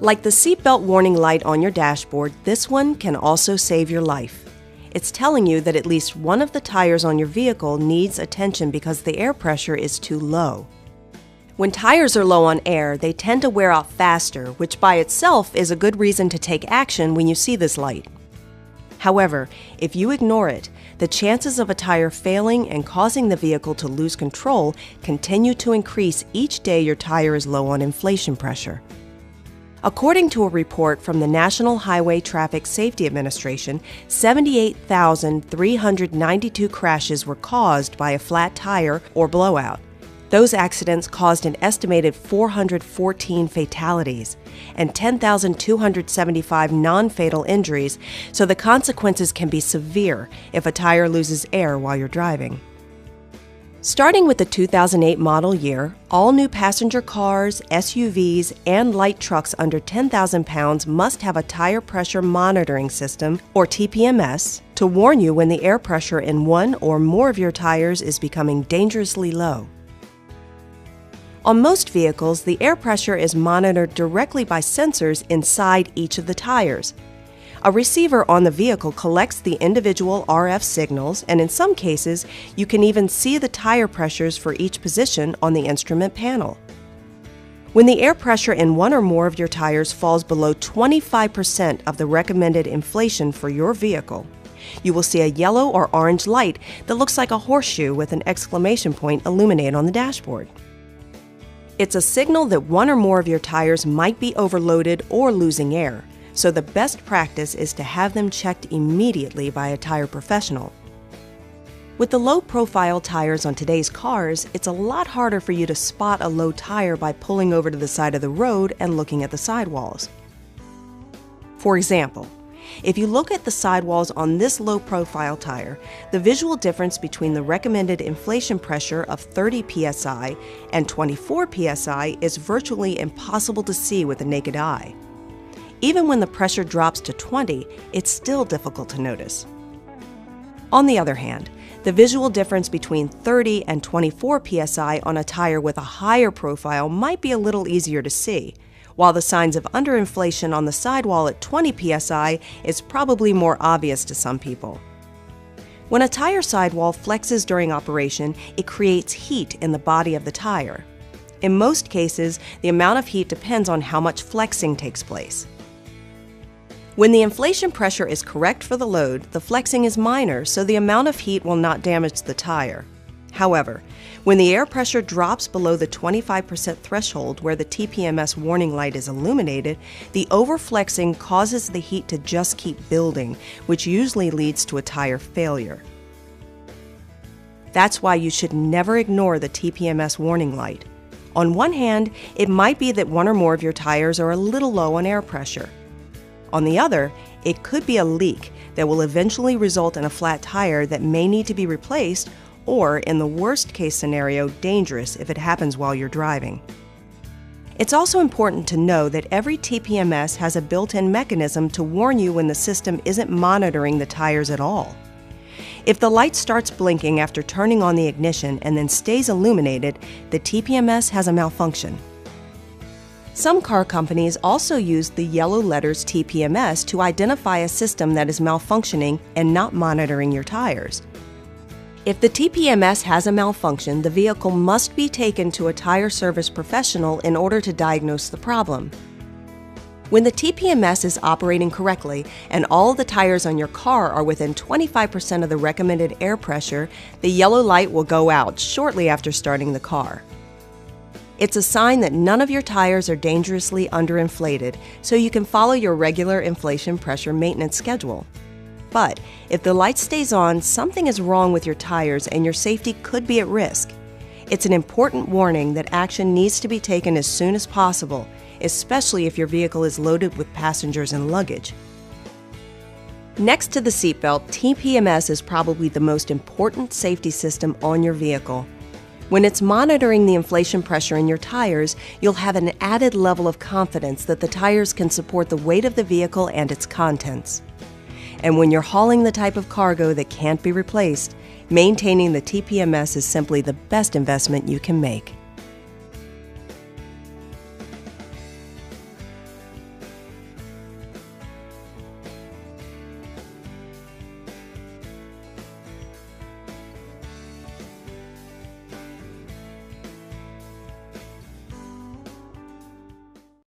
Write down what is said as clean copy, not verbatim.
Like the seatbelt warning light on your dashboard, this one can also save your life. It's telling you that at least one of the tires on your vehicle needs attention because the air pressure is too low. When tires are low on air, they tend to wear out faster, which by itself is a good reason to take action when you see this light. However, if you ignore it, the chances of a tire failing and causing the vehicle to lose control continue to increase each day your tire is low on inflation pressure. According to a report from the National Highway Traffic Safety Administration, 78,392 crashes were caused by a flat tire or blowout. Those accidents caused an estimated 414 fatalities and 10,275 non-fatal injuries, so the consequences can be severe if a tire loses air while you're driving. Starting with the 2008 model year, all new passenger cars, SUVs, and light trucks under 10,000 pounds must have a tire pressure monitoring system, or TPMS, to warn you when the air pressure in one or more of your tires is becoming dangerously low. On most vehicles, the air pressure is monitored directly by sensors inside each of the tires. A receiver on the vehicle collects the individual RF signals, and in some cases, you can even see the tire pressures for each position on the instrument panel. When the air pressure in one or more of your tires falls below 25% of the recommended inflation for your vehicle, you will see a yellow or orange light that looks like a horseshoe with an exclamation point illuminated on the dashboard. It's a signal that one or more of your tires might be overloaded or losing air, so the best practice is to have them checked immediately by a tire professional. With the low-profile tires on today's cars, it's a lot harder for you to spot a low tire by pulling over to the side of the road and looking at the sidewalls. For example, if you look at the sidewalls on this low-profile tire, the visual difference between the recommended inflation pressure of 30 psi and 24 psi is virtually impossible to see with the naked eye. Even when the pressure drops to 20, it's still difficult to notice. On the other hand, the visual difference between 30 and 24 psi on a tire with a higher profile might be a little easier to see, while the signs of underinflation on the sidewall at 20 psi is probably more obvious to some people. When a tire sidewall flexes during operation, it creates heat in the body of the tire. In most cases, the amount of heat depends on how much flexing takes place. When the inflation pressure is correct for the load, the flexing is minor, so the amount of heat will not damage the tire. However, when the air pressure drops below the 25% threshold where the TPMS warning light is illuminated, the overflexing causes the heat to just keep building, which usually leads to a tire failure. That's why you should never ignore the TPMS warning light. On one hand, it might be that one or more of your tires are a little low on air pressure. On the other, it could be a leak that will eventually result in a flat tire that may need to be replaced, or in the worst case scenario, dangerous if it happens while you're driving. It's also important to know that every TPMS has a built-in mechanism to warn you when the system isn't monitoring the tires at all. If the light starts blinking after turning on the ignition and then stays illuminated, the TPMS has a malfunction. Some car companies also use the yellow letters TPMS to identify a system that is malfunctioning and not monitoring your tires. If the TPMS has a malfunction, the vehicle must be taken to a tire service professional in order to diagnose the problem. When the TPMS is operating correctly and all the tires on your car are within 25% of the recommended air pressure, the yellow light will go out shortly after starting the car. It's a sign that none of your tires are dangerously underinflated, so you can follow your regular inflation pressure maintenance schedule. But if the light stays on, something is wrong with your tires and your safety could be at risk. It's an important warning that action needs to be taken as soon as possible, especially if your vehicle is loaded with passengers and luggage. Next to the seatbelt, TPMS is probably the most important safety system on your vehicle. When it's monitoring the inflation pressure in your tires, you'll have an added level of confidence that the tires can support the weight of the vehicle and its contents. And when you're hauling the type of cargo that can't be replaced, maintaining the TPMS is simply the best investment you can make.